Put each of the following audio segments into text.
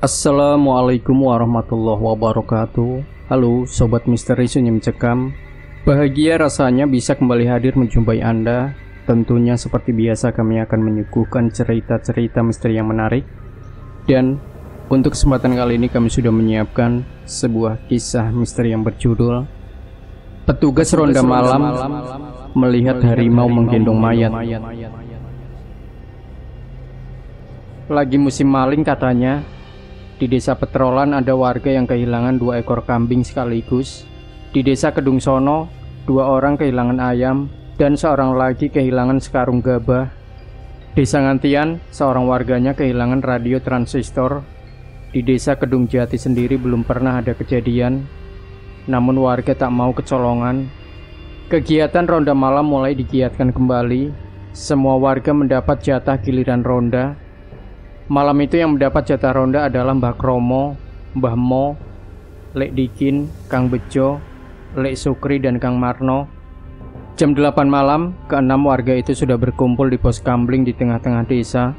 Assalamualaikum warahmatullahi wabarakatuh. Halo Sobat Misteri Sunyi Mencekam. Bahagia rasanya bisa kembali hadir menjumpai Anda. Tentunya seperti biasa kami akan menyuguhkan cerita-cerita misteri yang menarik. Dan untuk kesempatan kali ini kami sudah menyiapkan sebuah kisah misteri yang berjudul Petugas Ronda Malam Melihat Harimau Menggendong Mayat. Lagi musim maling katanya. Di desa Petrolan ada warga yang kehilangan 2 ekor kambing sekaligus. Di desa Kedung Sono, 2 orang kehilangan ayam dan seorang lagi kehilangan sekarung gabah. Desa Ngantian, seorang warganya kehilangan radio transistor. Di desa Kedung Jati sendiri belum pernah ada kejadian, namun warga tak mau kecolongan. Kegiatan ronda malam mulai digiatkan kembali. Semua warga mendapat jatah giliran ronda. Malam itu yang mendapat jatah ronda adalah Mbah Kromo, Mbah Mo, Lek Dikin, Kang Bejo, Lek Sukri, dan Kang Marno. Jam 8 malam, keenam warga itu sudah berkumpul di pos kambling di tengah-tengah desa.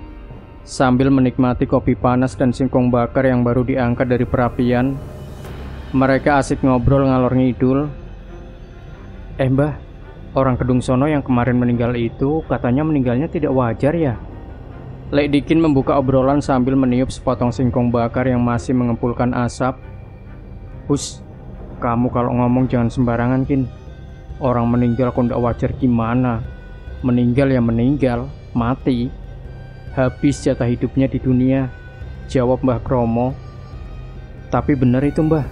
Sambil menikmati kopi panas dan singkong bakar yang baru diangkat dari perapian, mereka asik ngobrol ngalor ngidul. Mbah, orang Kedung Sono yang kemarin meninggal itu katanya meninggalnya tidak wajar ya? Lek Dikin membuka obrolan sambil meniup sepotong singkong bakar yang masih mengepulkan asap. Hus, kamu kalau ngomong jangan sembarangan, Kin. Orang meninggal kok ndak wajar gimana? Meninggal ya meninggal, mati. Habis jatah hidupnya di dunia, jawab Mbah Kromo. Tapi bener itu, Mbah.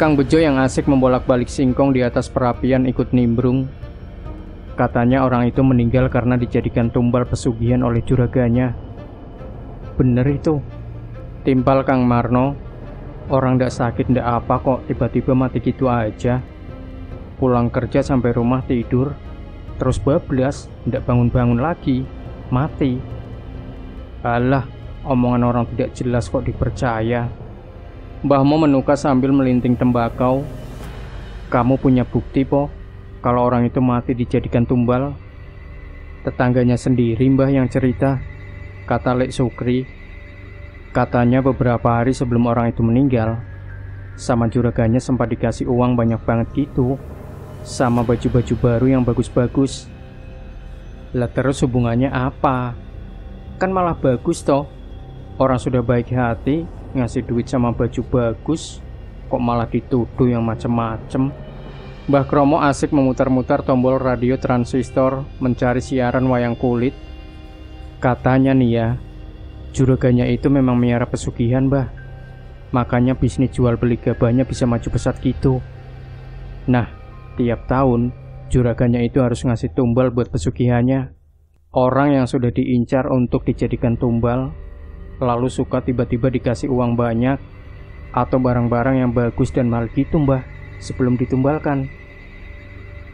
Kang Bejo yang asik membolak-balik singkong di atas perapian ikut nimbrung. Katanya orang itu meninggal karena dijadikan tumbal pesugihan oleh juraganya. Bener itu, timpal Kang Marno. Orang ndak sakit ndak apa kok tiba-tiba mati gitu aja. Pulang kerja sampai rumah tidur, terus bablas, ndak bangun-bangun lagi, mati. Alah, omongan orang tidak jelas kok dipercaya. Mbah Mo menuka sambil melinting tembakau. Kamu punya bukti po kalau orang itu mati dijadikan tumbal? Tetangganya sendiri Mbah yang cerita, kata Lek Sukri. Katanya beberapa hari sebelum orang itu meninggal, sama juraganya sempat dikasih uang banyak banget gitu, sama baju-baju baru yang bagus-bagus. Lah terus hubungannya apa? Kan malah bagus toh. Orang sudah baik hati ngasih duit sama baju bagus, kok malah dituduh yang macem-macem. Mbah Kromo asik memutar-mutar tombol radio transistor mencari siaran wayang kulit. Katanya nih ya, juraganya itu memang miara pesugihan, Mbah. Makanya bisnis jual beli gabahnya bisa maju pesat gitu. Nah, tiap tahun juraganya itu harus ngasih tumbal buat pesugihannya. Orang yang sudah diincar untuk dijadikan tumbal, lalu suka tiba-tiba dikasih uang banyak atau barang-barang yang bagus dan mahal gitu, Mbah, sebelum ditumbalkan.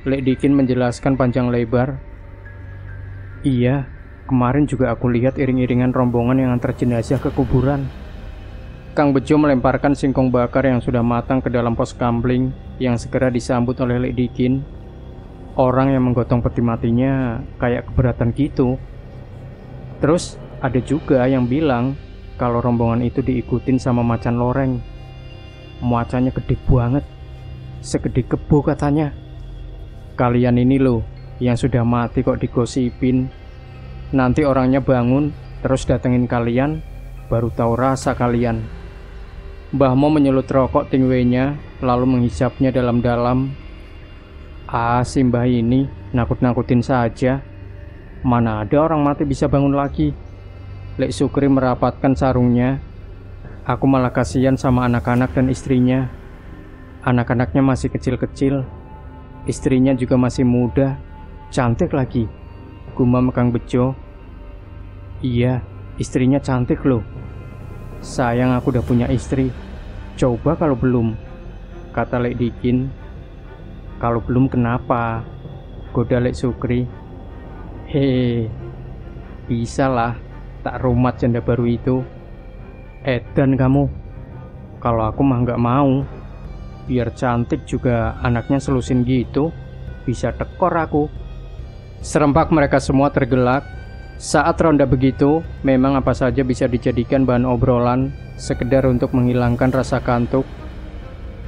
Lek Dikin menjelaskan panjang lebar. Iya, kemarin juga aku lihat iring-iringan rombongan yang antar jenazah ke kuburan. Kang Bejo melemparkan singkong bakar yang sudah matang ke dalam pos kambling yang segera disambut oleh Lek Dikin. Orang yang menggotong peti matinya kayak keberatan gitu. Terus ada juga yang bilang kalau rombongan itu diikutin sama macan loreng. Macannya gede banget, segede kebo katanya. Kalian ini loh yang sudah mati kok digosipin. Nanti orangnya bangun terus datengin kalian, baru tahu rasa kalian. Mbah Mo menyulut rokok tingwenya lalu menghisapnya dalam-dalam. Si Mbah ini nakut-nakutin saja. Mana ada orang mati bisa bangun lagi. Lek Sukri merapatkan sarungnya. Aku malah kasihan sama anak-anak dan istrinya. Anak-anaknya masih kecil-kecil, istrinya juga masih muda, cantik lagi, gumam Kang Bejo. Iya, istrinya cantik loh. Sayang aku udah punya istri. Coba kalau belum, kata Lek Dikin. Kalau belum kenapa? Goda Lek Sukri. Bisa lah, tak rumat janda baru itu. Edan kamu. Kalau aku mah nggak mau. Biar cantik juga anaknya selusin gitu, bisa tekor aku. Serempak mereka semua tergelak. Saat ronda begitu, memang apa saja bisa dijadikan bahan obrolan, sekedar untuk menghilangkan rasa kantuk.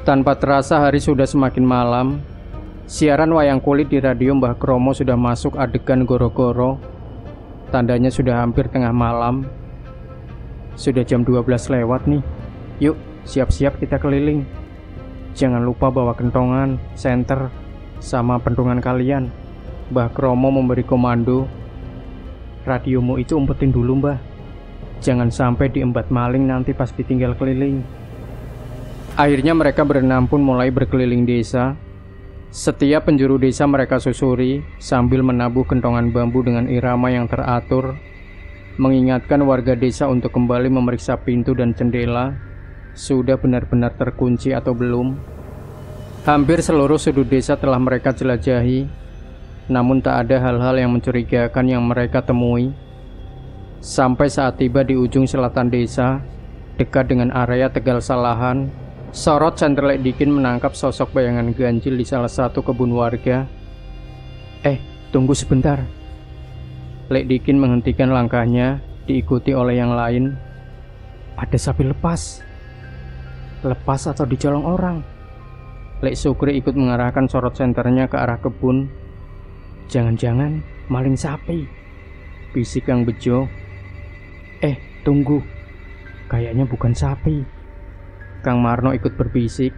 Tanpa terasa hari sudah semakin malam. Siaran wayang kulit di radio Mbah Kromo sudah masuk adegan goro-goro. Tandanya sudah hampir tengah malam. Sudah jam 12 lewat nih. Yuk, siap-siap kita keliling. Jangan lupa bawa kentongan, senter, sama pentungan kalian. Mbah Kromo memberi komando. Radiomu itu umpetin dulu, Mbah. Jangan sampai diembat maling nanti pas ditinggal keliling. Akhirnya mereka berenam pun mulai berkeliling desa. Setiap penjuru desa mereka susuri sambil menabuh kentongan bambu dengan irama yang teratur, mengingatkan warga desa untuk kembali memeriksa pintu dan jendela sudah benar-benar terkunci atau belum. Hampir seluruh sudut desa telah mereka jelajahi. Namun tak ada hal-hal yang mencurigakan yang mereka temui. Sampai saat tiba di ujung selatan desa, dekat dengan area Tegal Salahan, sorot senter Lek Dikin menangkap sosok bayangan ganjil di salah satu kebun warga. Tunggu sebentar. Lek Dikin menghentikan langkahnya, diikuti oleh yang lain. Ada sapi lepas. Lepas atau dicolong orang? Lek Sukri ikut mengarahkan sorot senternya ke arah kebun. Jangan-jangan maling sapi, bisik Kang Bejo. Tunggu, kayaknya bukan sapi. Kang Marno ikut berbisik.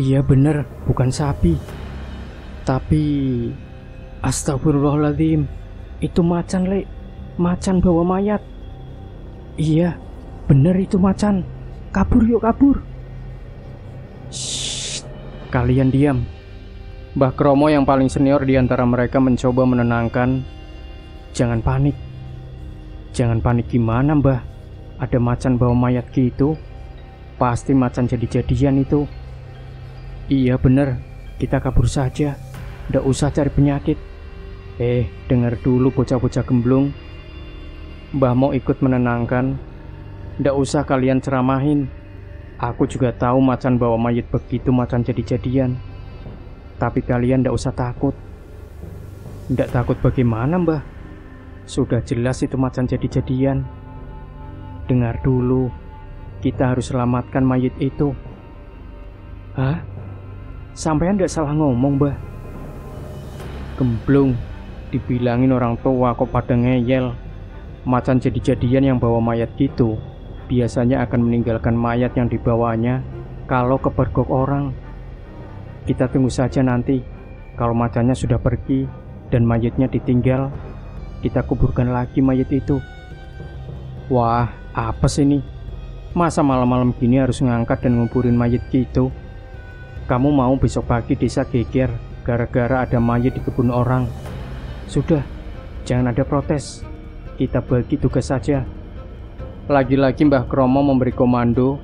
Iya bener, bukan sapi. Tapi astagfirullahaladzim, itu macan, Lek. Macan bawa mayat. Iya, bener itu macan. Kabur yuk, kabur. Shh, kalian diam. Mbah Kromo yang paling senior di antara mereka mencoba menenangkan. Jangan panik. Jangan panik gimana, Mbah? Ada macan bawa mayat gitu. Pasti macan jadi-jadian itu. Iya bener, kita kabur saja. Nggak usah cari penyakit. Dengar dulu bocah-bocah gemblung. Mbah mau ikut menenangkan. Nggak usah kalian ceramahin. Aku juga tahu macan bawa mayat begitu macan jadi-jadian. Tapi kalian ndak usah takut. Ndak takut bagaimana, Mbah? Sudah jelas itu macan jadi-jadian. Dengar dulu, kita harus selamatkan mayit itu. Hah? Sampean ndak salah ngomong, Mbah. Gemblung, dibilangin orang tua kok pada ngeyel. Macan jadi-jadian yang bawa mayat gitu biasanya akan meninggalkan mayat yang dibawanya kalau kepergok orang. Kita tunggu saja nanti. Kalau macannya sudah pergi dan mayatnya ditinggal, kita kuburkan lagi mayat itu. Wah, apa sih ini? Masa malam-malam gini harus ngangkat dan nguburin mayat gitu? Kamu mau besok pagi desa geger gara-gara ada mayat di kebun orang? Sudah, jangan ada protes. Kita bagi tugas saja. Lagi-lagi Mbah Kromo memberi komando.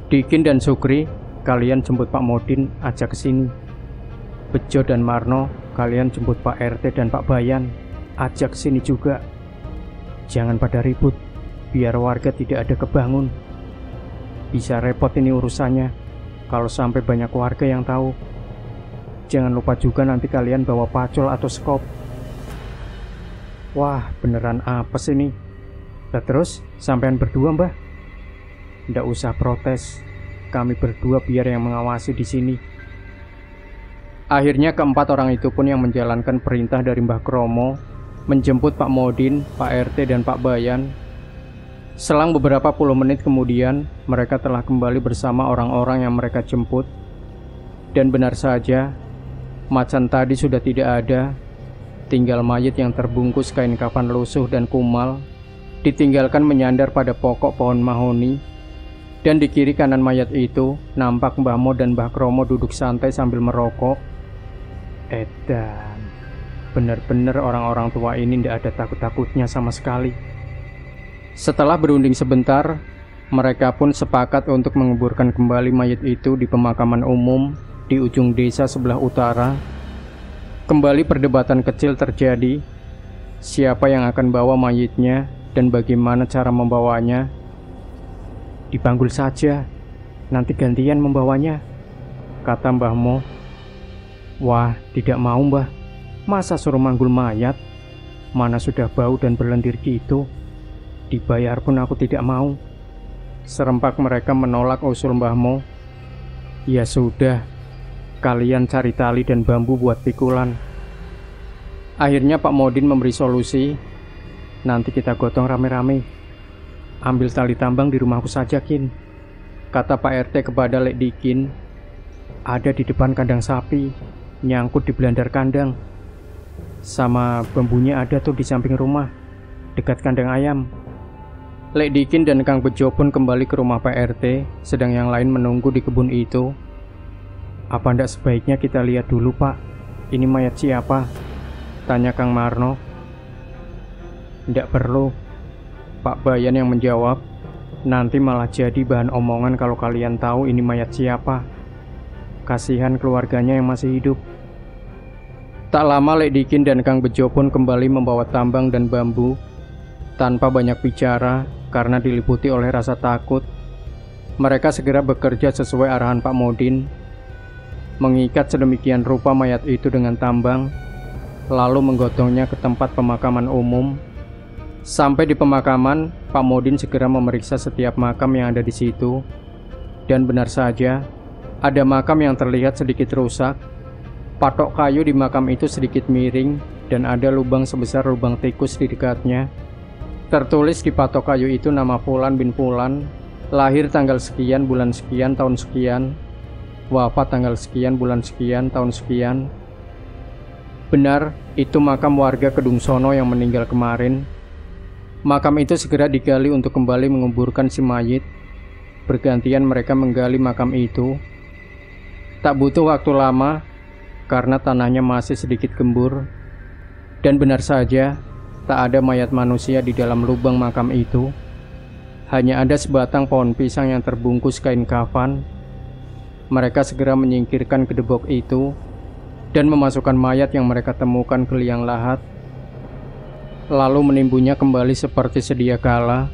Dikin dan Sukri, kalian jemput Pak Modin, ajak ke sini. Bejo dan Marno, kalian jemput Pak RT dan Pak Bayan, ajak ke sini juga. Jangan pada ribut, biar warga tidak ada kebangun. Bisa repot ini urusannya kalau sampai banyak warga yang tahu. Jangan lupa juga nanti kalian bawa pacul atau skop. Wah, beneran apa sih ini? Nah, terus sampean berdua, Mbah? Nggak usah protes. Kami berdua biar yang mengawasi di sini. Akhirnya keempat orang itu pun yang menjalankan perintah dari Mbah Kromo, menjemput Pak Modin, Pak RT dan Pak Bayan. Selang beberapa puluh menit kemudian, mereka telah kembali bersama orang-orang yang mereka jemput. Dan benar saja, macan tadi sudah tidak ada. Tinggal mayat yang terbungkus kain kafan lusuh dan kumal, ditinggalkan menyandar pada pokok pohon mahoni. Dan di kiri kanan mayat itu nampak Mbah Mo dan Mbah Kromo duduk santai sambil merokok. Edan, benar-benar orang-orang tua ini tidak ada takut-takutnya sama sekali. Setelah berunding sebentar, mereka pun sepakat untuk menguburkan kembali mayat itu di pemakaman umum di ujung desa sebelah utara. Kembali perdebatan kecil terjadi. Siapa yang akan bawa mayitnya dan bagaimana cara membawanya? Dipanggul saja, nanti gantian membawanya, kata Mbah Mo. Wah, tidak mau, Mbah. Masa suruh manggul mayat? Mana sudah bau dan berlendir gitu. Dibayar pun aku tidak mau. Serempak mereka menolak usul Mbahmo. Ya sudah, kalian cari tali dan bambu buat pikulan. Akhirnya Pak Modin memberi solusi. Nanti kita gotong rame-rame. Ambil tali tambang di rumahku saja, Kin, kata Pak RT kepada Lek Dikin. Ada di depan kandang sapi, nyangkut di belandar kandang. Sama bambunya ada tuh di samping rumah, dekat kandang ayam. Lek Dikin dan Kang Bejo pun kembali ke rumah Pak RT, sedang yang lain menunggu di kebun itu. Apa ndak sebaiknya kita lihat dulu, Pak? Ini mayat siapa? Tanya Kang Marno. Ndak perlu, Pak Bayan yang menjawab. Nanti malah jadi bahan omongan kalau kalian tahu ini mayat siapa. Kasihan keluarganya yang masih hidup. Tak lama Lek Dikin dan Kang Bejo pun kembali membawa tambang dan bambu. Tanpa banyak bicara, karena diliputi oleh rasa takut, mereka segera bekerja sesuai arahan Pak Modin. Mengikat sedemikian rupa mayat itu dengan tambang, lalu menggotongnya ke tempat pemakaman umum. Sampai di pemakaman, Pak Modin segera memeriksa setiap makam yang ada di situ. Dan benar saja, ada makam yang terlihat sedikit rusak. Patok kayu di makam itu sedikit miring, dan ada lubang sebesar lubang tikus di dekatnya. Tertulis di patok kayu itu nama Fulan bin Fulan, lahir tanggal sekian bulan sekian tahun sekian, wafat tanggal sekian bulan sekian tahun sekian. Benar, itu makam warga Kedung Sono yang meninggal kemarin. Makam itu segera digali untuk kembali menguburkan si mayit. Bergantian mereka menggali makam itu. Tak butuh waktu lama, karena tanahnya masih sedikit gembur. Dan benar saja, tak ada mayat manusia di dalam lubang makam itu. Hanya ada sebatang pohon pisang yang terbungkus kain kafan. Mereka segera menyingkirkan kedebok itu dan memasukkan mayat yang mereka temukan ke liang lahat, lalu menimbunnya kembali seperti sedia kala.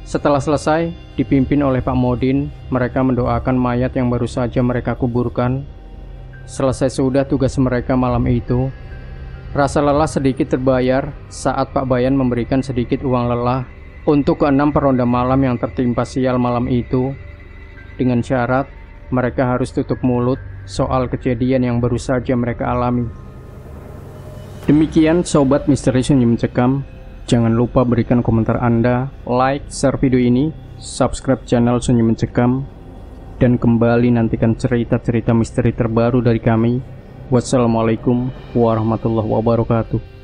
Setelah selesai, dipimpin oleh Pak Modin, mereka mendoakan mayat yang baru saja mereka kuburkan. Selesai sudah tugas mereka malam itu. Rasa lelah sedikit terbayar saat Pak Bayan memberikan sedikit uang lelah untuk ke-6 peronda malam yang tertimpa sial malam itu, dengan syarat mereka harus tutup mulut soal kejadian yang baru saja mereka alami. Demikian Sobat Misteri Sunyi Mencekam. Jangan lupa berikan komentar Anda, like, share video ini, subscribe channel Sunyi Mencekam, dan kembali nantikan cerita-cerita misteri terbaru dari kami. Wassalamualaikum warahmatullahi wabarakatuh.